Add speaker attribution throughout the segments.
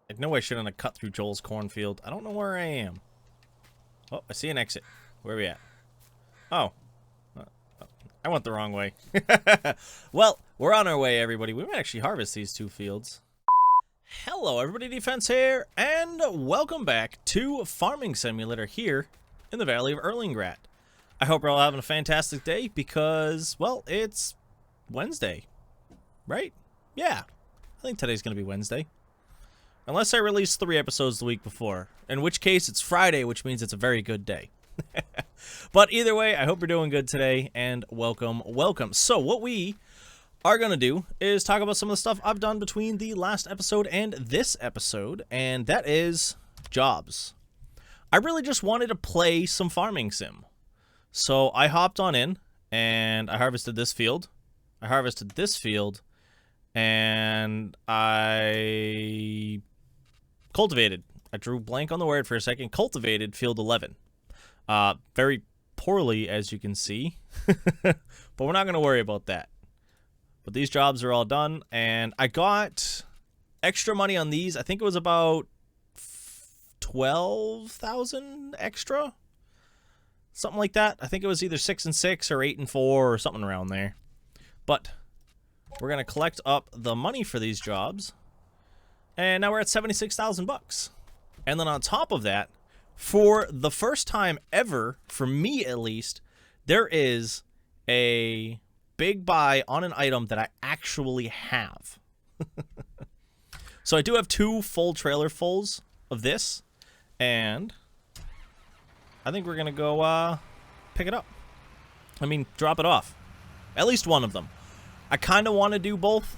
Speaker 1: I know I shouldn't have cut through Joel's cornfield. I don't know where I am. Oh, I see an exit. Where are we at? Oh. I went the wrong way. Well, we're on our way, everybody. We might actually harvest these 2 fields. Hello, everybody. Defense here, and welcome back to Farming Simulator here in the Valley of Erlengrat. I hope you're all having a fantastic day because, well, it's Wednesday, right? Yeah, I think today's going to be Wednesday. Unless I release 3 episodes the week before, in which case it's Friday, which means it's a very good day. But either way, I hope you're doing good today, and welcome, welcome. So what we are going to do is talk about some of the stuff I've done between the last episode and this episode, and that is jobs. I really just wanted to play some farming sim. So I hopped on in, and I harvested this field. I harvested this field, and I cultivated. I drew blank on the word for a second. Cultivated field 11. Very poorly, as you can see. But we're not going to worry about that. But these jobs are all done, and I got extra money on these. I think it was about 12,000 extra. Something like that. I think it was either 6 and 6 or 8 and 4 or something around there. But we're going to collect up the money for these jobs. And now we're at 76,000 bucks. And then on top of that, for the first time ever, for me at least, there is a big buy on an item that I actually have. So I do have 2 full trailer fulls of this, and I think we're going to go pick it up. I mean, drop it off. At least one of them. I kind of want to do both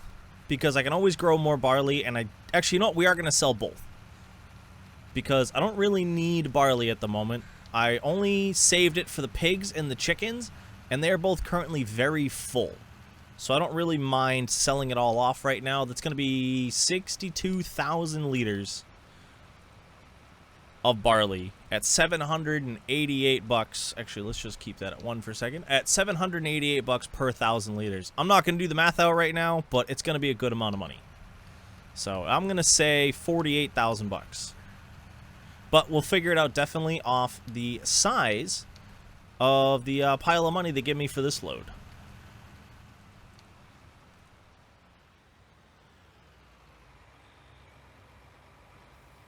Speaker 1: because I can always grow more barley, and actually, you know what? We are going to sell both. Because I don't really need barley at the moment. I only saved it for the pigs and the chickens, and they're both currently very full. So I don't really mind selling it all off right now. That's going to be 62,000 liters of barley at 788 bucks. Actually, let's just keep that at 1 for a second. At 788 bucks per 1,000 liters. I'm not going to do the math out right now, but it's going to be a good amount of money. So I'm going to say 48,000 bucks. But we'll figure it out definitely off the size of the pile of money they give me for this load.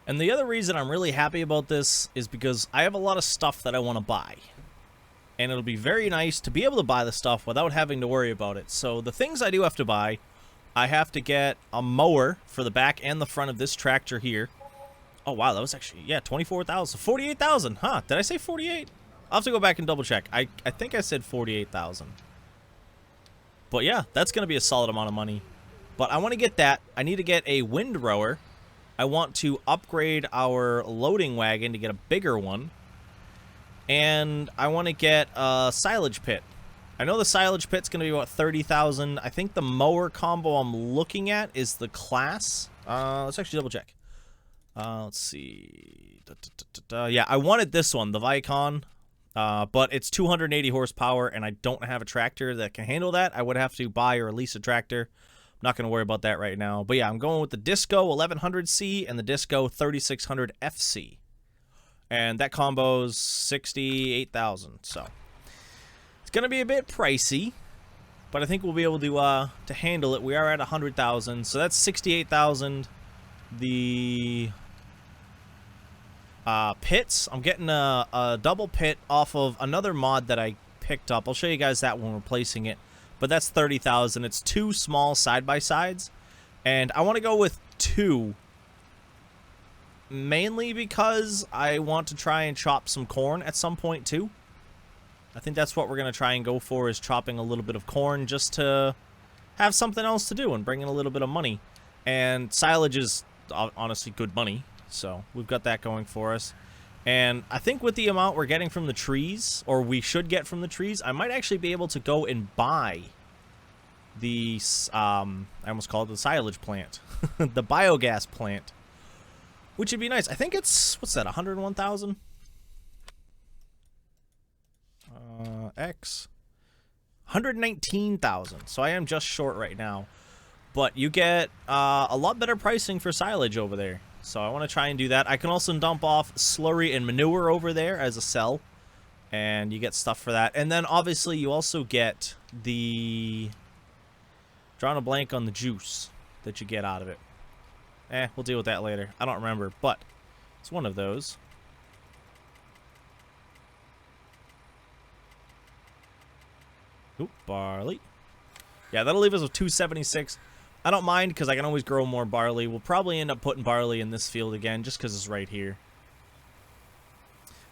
Speaker 1: And the other reason I'm really happy about this is because I have a lot of stuff that I want to buy. And it'll be very nice to be able to buy the stuff without having to worry about it. So the things I do have to buy, I have to get a mower for the back and the front of this tractor here. Oh, wow, that was actually, yeah, 24,000. 48,000, huh? Did I say 48? I'll have to go back and double check. I think I said 48,000. But yeah, that's going to be a solid amount of money. But I want to get that. I need to get a windrower. I want to upgrade our loading wagon to get a bigger one. And I want to get a silage pit. I know the silage pit's going to be about 30,000. I think the mower combo I'm looking at is the class. Let's actually double check. Let's see. Yeah, I wanted this one, the Vicon, but it's 280 horsepower, and I don't have a tractor that can handle that. I would have to buy or lease a tractor. I'm not going to worry about that right now. But yeah, I'm going with the Disco 1100C and the Disco 3600FC. And that combo's 68,000, so it's going to be a bit pricey, but I think we'll be able to handle it. We are at 100,000, so that's 68,000. The pits, I'm getting a double pit off of another mod that I picked up. I'll show you guys that when we're placing it, but that's 30,000. It's 2 small side-by-sides, and I want to go with 2, mainly because I want to try and chop some corn at some point too. I think that's what we're going to try and go for, is chopping a little bit of corn just to have something else to do and bring in a little bit of money. And silage is honestly good money, so we've got that going for us. And I think with the amount we're getting from the trees, or we should get from the trees, I might actually be able to go and buy the I almost called it the silage plant. The biogas plant, which would be nice. I think it's, what's that, 101,000 x 119,000, so I am just short right now. But you get a lot better pricing for silage over there. So I want to try and do that. I can also dump off slurry and manure over there as a cell. And you get stuff for that. And then obviously you also get the... drawing a blank on the juice that you get out of it. We'll deal with that later. I don't remember, but it's one of those. Oop, barley. Yeah, that'll leave us with 276. I don't mind because I can always grow more barley. We'll probably end up putting barley in this field again just because it's right here.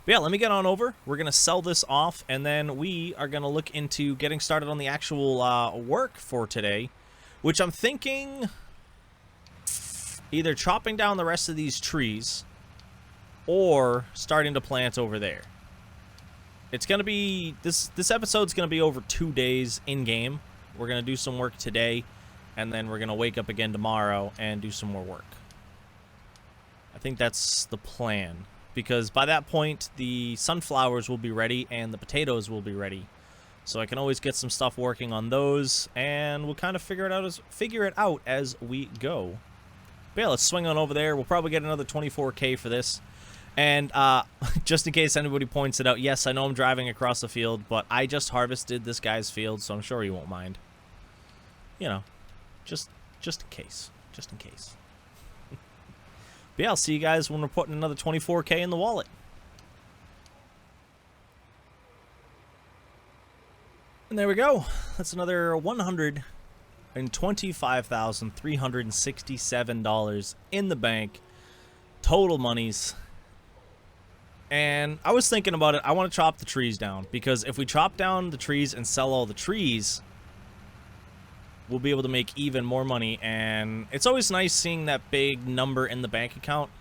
Speaker 1: But yeah, let me get on over. We're going to sell this off, and then we are going to look into getting started on the actual work for today, which I'm thinking either chopping down the rest of these trees or starting to plant over there. It's going to be, this episode's going to be over 2 days in-game. We're going to do some work today, and then we're going to wake up again tomorrow and do some more work. I think that's the plan, because by that point, the sunflowers will be ready and the potatoes will be ready. So I can always get some stuff working on those, and we'll kind of figure it out as we go. But yeah, let's swing on over there. We'll probably get another 24K for this. And just in case anybody points it out, yes, I know I'm driving across the field, but I just harvested this guy's field, so I'm sure he won't mind. You know, just in case. Just in case. But yeah, I'll see you guys when we're putting another 24K in the wallet. And there we go. That's another $125,367 in the bank. Total monies. And I was thinking about it. I want to chop the trees down, because if we chop down the trees and sell all the trees, we'll be able to make even more money. And it's always nice seeing that big number in the bank account,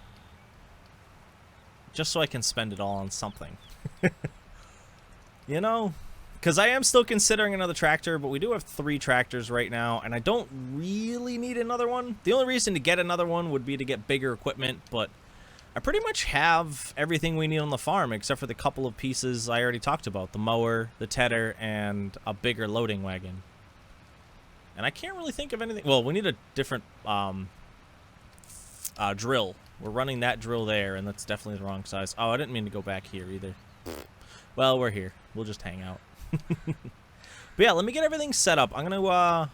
Speaker 1: just so I can spend it all on something. You know? Because I am still considering another tractor, but we do have 3 tractors right now, and I don't really need another one. The only reason to get another one would be to get bigger equipment, but I pretty much have everything we need on the farm, except for the couple of pieces I already talked about. The mower, the tedder, and a bigger loading wagon. And I can't really think of anything. Well, we need a different drill. We're running that drill there, and that's definitely the wrong size. Oh, I didn't mean to go back here either. Well, we're here. We'll just hang out. But yeah, let me get everything set up. I'm gonna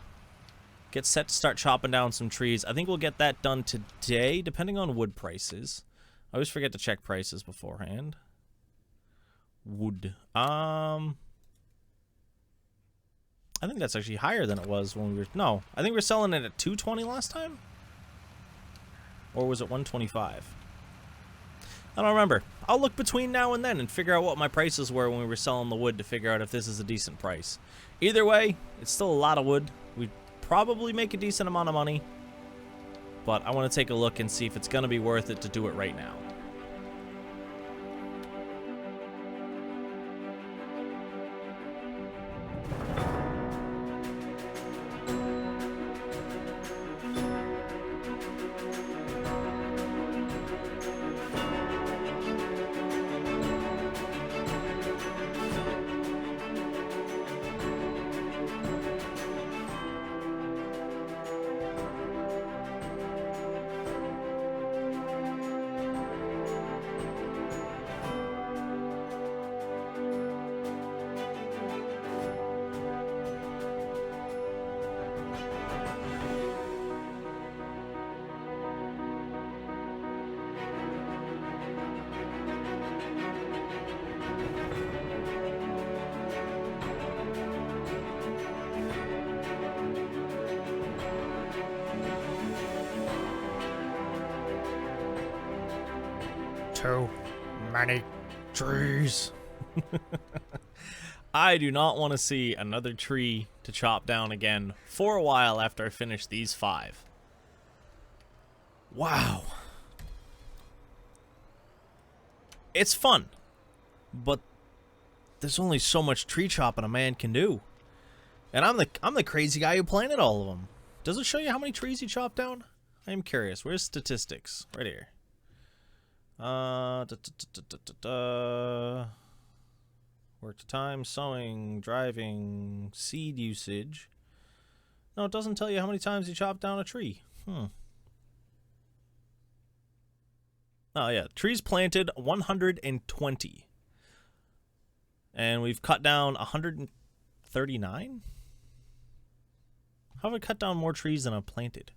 Speaker 1: get set to start chopping down some trees. I think we'll get that done today, depending on wood prices. I always forget to check prices beforehand. Wood. I think that's actually higher than it was when we were... No, I think we were selling it at $220 last time? Or was it $125? I don't remember. I'll look between now and then and figure out what my prices were when we were selling the wood to figure out if this is a decent price. Either way, it's still a lot of wood. We'd probably make a decent amount of money. But I want to take a look and see if it's going to be worth it to do it right now.
Speaker 2: Too many trees.
Speaker 1: I do not want to see another tree to chop down again for a while after I finish these 5. Wow. It's fun, but there's only so much tree chopping a man can do. And I'm the crazy guy who planted all of them. Does it show you how many trees you chopped down? I am curious. Where's statistics? Right here. Work to time, sowing, driving, seed usage. No, it doesn't tell you how many times you chop down a tree. Oh, yeah. Trees planted, 120. And we've cut down 139? How have I cut down more trees than I've planted?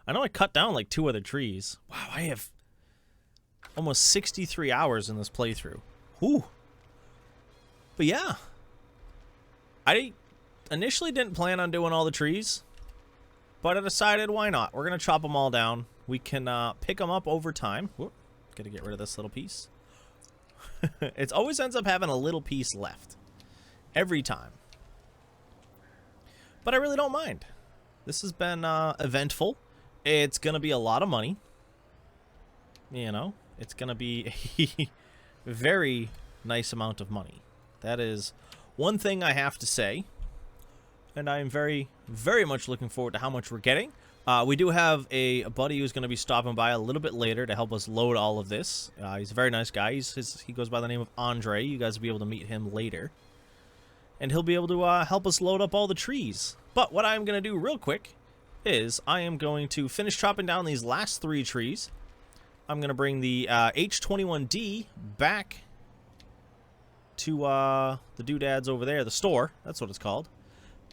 Speaker 1: I know I cut down like 2 other trees. Wow, I have almost 63 hours in this playthrough. Whew. But yeah. I initially didn't plan on doing all the trees, but I decided why not? We're going to chop them all down. We can pick them up over time. Whoop. Gotta get rid of this little piece. It always ends up having a little piece left. Every time. But I really don't mind. This has been eventful. It's going to be a lot of money. You know, it's going to be a very nice amount of money. That is one thing I have to say. And I am very, very much looking forward to how much we're getting. We do have a buddy who's going to be stopping by a little bit later to help us load all of this. He's a very nice guy. He goes by the name of Andre. You guys will be able to meet him later. And he'll be able to help us load up all the trees. But what I'm going to do real quick is I am going to finish chopping down these last 3 trees. I'm going to bring the H21D back to the doodads over there, the store. That's what it's called.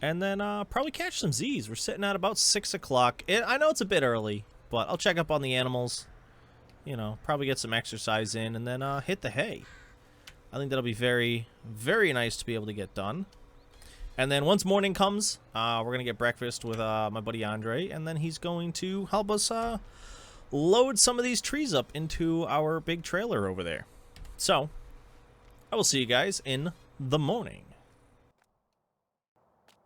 Speaker 1: And then probably catch some Z's. We're sitting at about 6 o'clock. I know it's a bit early, but I'll check up on the animals. You know, probably get some exercise in and then hit the hay. I think that'll be very, very nice to be able to get done. And then once morning comes, we're going to get breakfast with my buddy Andre. And then he's going to help us load some of these trees up into our big trailer over there. So, I will see you guys in the morning.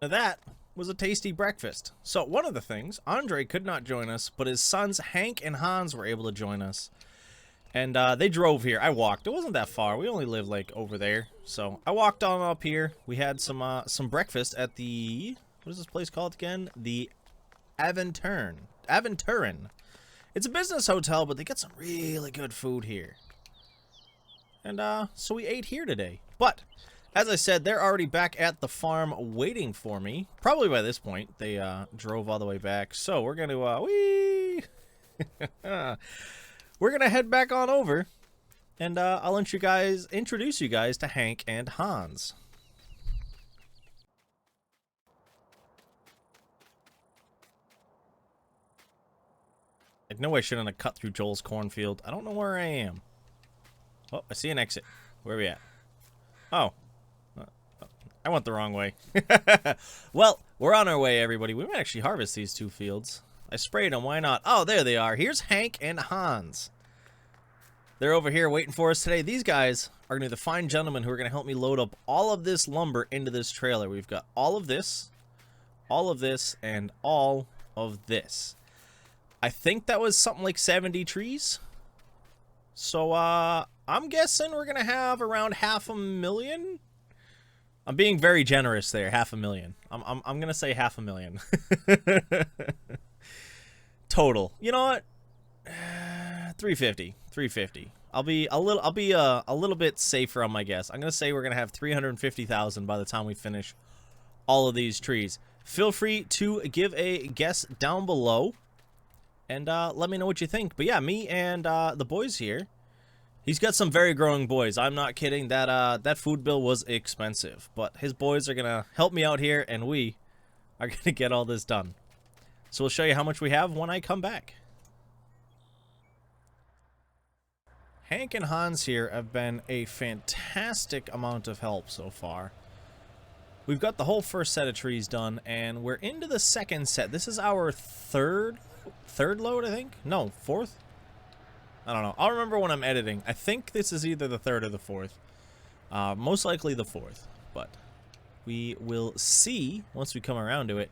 Speaker 1: Now that was a tasty breakfast. So one of the things, Andre could not join us, but his sons Hank and Hans were able to join us. And they drove here. I walked. It wasn't that far. We only live like over there. So I walked on up here. We had some breakfast at the, what is this place called again? The Aventurin. It's a business hotel, but they get some really good food here. And so we ate here today. But as I said, they're already back at the farm waiting for me. Probably by this point, they drove all the way back. So we're going to, we're going to head back on over. And I'll introduce you guys to Hank and Hans. I know I shouldn't have cut through Joel's cornfield. I don't know where I am. Oh, I see an exit. Where are we at? Oh. I went the wrong way. Well, we're on our way, everybody. We might actually harvest these 2 fields. I sprayed them. Why not? Oh, there they are. Here's Hank and Hans. They're over here waiting for us today. These guys are going to be the fine gentlemen who are going to help me load up all of this lumber into this trailer. We've got all of this, and all of this. I think that was something like 70 trees. So, I'm guessing we're going to have around 500,000. I'm being very generous there, 500,000. I'm going to say 500,000. Total. You know what? 350. I'll be a little bit safer on my guess. I'm going to say we're going to have 350,000 by the time we finish all of these trees. Feel free to give a guess down below and let me know what you think. But yeah, me and the boys here, he's got some very growing boys. I'm not kidding. That food bill was expensive, but his boys are gonna help me out here, and we are gonna get all this done. So we'll show you how much we have when I come back. Hank and Hans here have been a fantastic amount of help so far. We've got the whole first set of trees done, and we're into the second set. This is our third load, I think? No, 4th? I don't know. I'll remember when I'm editing. I think this is either the 3rd or the 4th. Most likely the 4th, but we will see once we come around to it.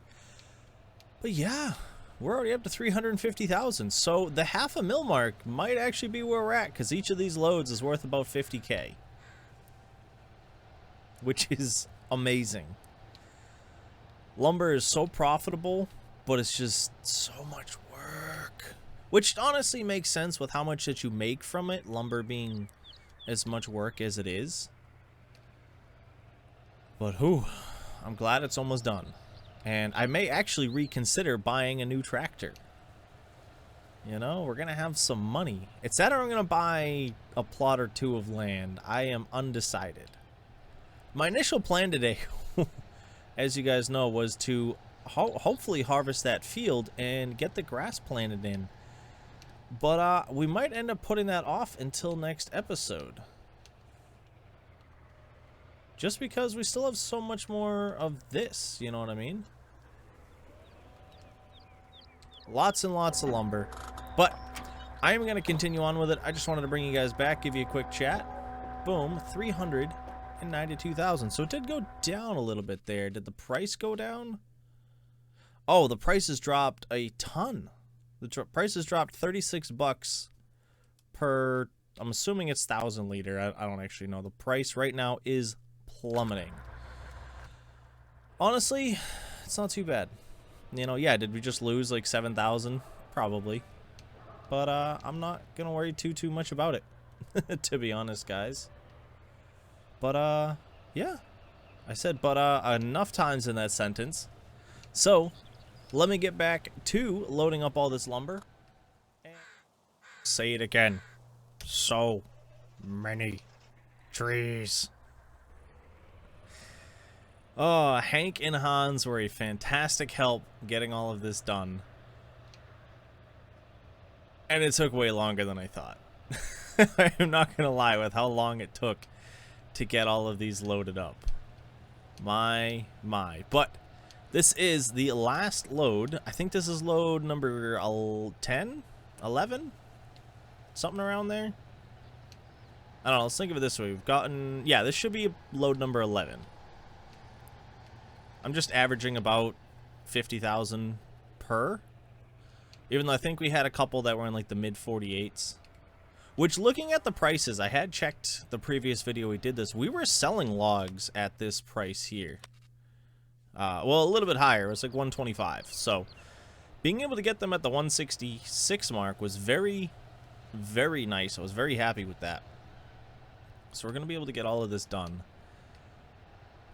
Speaker 1: But yeah, we're already up to 350,000. So the 500,000 mark might actually be where we're at, because each of these loads is worth about 50K. Which is amazing. Lumber is so profitable, but it's just so much work. Which honestly makes sense with how much that you make from it, lumber being as much work as it is. But whew, I'm glad it's almost done. And I may actually reconsider buying a new tractor. You know, we're going to have some money. It's that I'm going to buy a plot or two of land. I am undecided. My initial plan today, as you guys know, was to hopefully harvest that field and get the grass planted in. But we might end up putting that off until next episode. Just because we still have so much more of this, you know what I mean? Lots and lots of lumber. But I am going to continue on with it. I just wanted to bring you guys back, give you a quick chat. Boom, 392,000. So it did go down a little bit there. Did the price go down? Oh, the prices dropped a ton. The prices dropped 36 bucks per, I'm assuming it's 1,000 liter. I don't actually know. The price right now is plummeting. Honestly, it's not too bad. You know, yeah, did we just lose like 7,000? Probably. But I'm not gonna worry too much about it, to be honest, guys. But yeah, I said but enough times in that sentence. So let me get back to loading up all this lumber.
Speaker 2: Say it again. So many trees.
Speaker 1: Oh, Hank and Hans were a fantastic help getting all of this done. And it took way longer than I thought. I'm not going to lie with how long it took to get all of these loaded up. My. But this is the last load. I think this is load number 10? 11? Something around there? I don't know. Let's think of it this way. We've gotten... Yeah, this should be load number 11. I'm just averaging about 50,000 per. Even though I think we had a couple that were in like the mid 48s. Which, looking at the prices, I had checked the previous video we did this. We were selling logs at this price here. Well, a little bit higher. It was like 125. So, being able to get them at the 166 mark was very, very nice. I was very happy with that. So we're going to be able to get all of this done.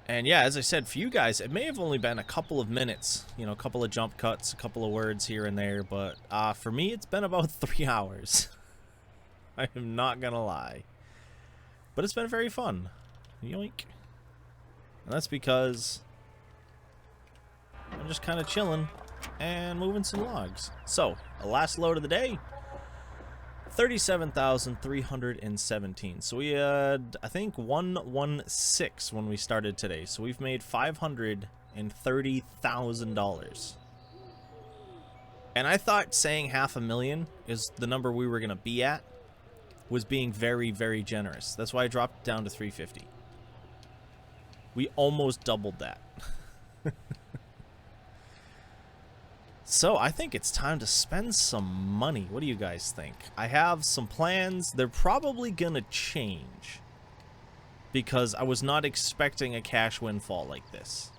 Speaker 1: And yeah, as I said, for you guys, it may have only been a couple of minutes. You know, a couple of jump cuts, a couple of words here and there. But for me, it's been about 3 hours. I am not going to lie. But it's been very fun. Yoink. And that's because I'm just kind of chilling and moving some logs. So, the last load of the day. 37,317. So we had, I think, 116 when we started today. So we've made $530,000. And I thought saying $500,000 is the number we were gonna be at was being very, very generous. That's why I dropped it down to 350. We almost doubled that. So, I think it's time to spend some money. What do you guys think? I have some plans. They're probably gonna change. Because I was not expecting a cash windfall like this.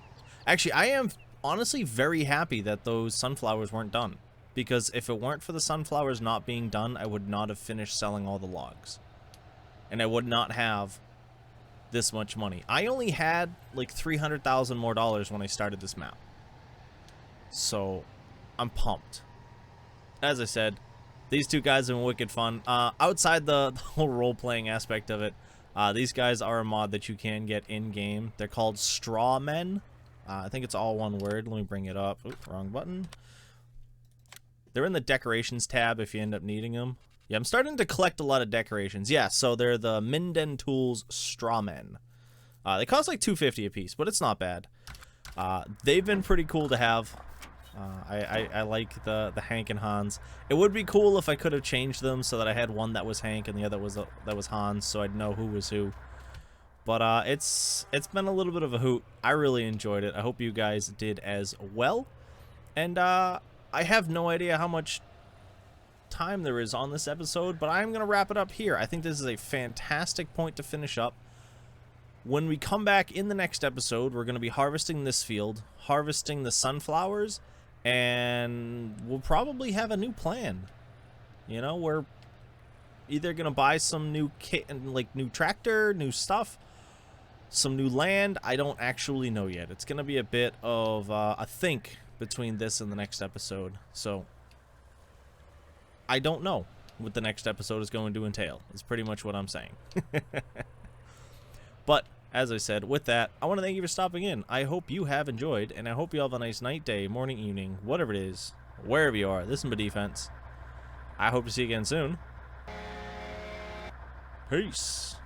Speaker 1: Actually, I am honestly very happy that those sunflowers weren't done. Because if it weren't for the sunflowers not being done, I would not have finished selling all the logs. And I would not have this much money. I only had like $300,000 more when I started this map. So... I'm pumped. As I said, these two guys have been wicked fun. Outside the whole role-playing aspect of it, these guys are a mod that you can get in-game. They're called Straw Men. I think it's all one word. Let me bring it up. Oops, wrong button. They're in the decorations tab if you end up needing them. Yeah, I'm starting to collect a lot of decorations. Yeah, so they're the Minden Tools Straw Men. They cost like $250 a piece, but it's not bad. They've been pretty cool to have. I like the Hank and Hans. It would be cool if I could have changed them so that I had one that was Hank and the other that was Hans, so I'd know who was who. But it's been a little bit of a hoot. I really enjoyed it. I hope you guys did as well. And I have no idea how much time there is on this episode, but I'm gonna wrap it up here. I think this is a fantastic point to finish up. When we come back in the next episode, we're gonna be harvesting this field, harvesting the sunflowers. And we'll probably have a new plan. You know, we're either gonna buy some new kit and like new tractor, new stuff, some new land. I don't actually know yet. It's gonna be a bit of a think between this and the next episode. So I don't know what the next episode is going to entail. Is pretty much what I'm saying. But as I said, with that, I want to thank you for stopping in. I hope you have enjoyed, and I hope you have a nice night, day, morning, evening, whatever it is, wherever you are. This is my defense. I hope to see you again soon. Peace.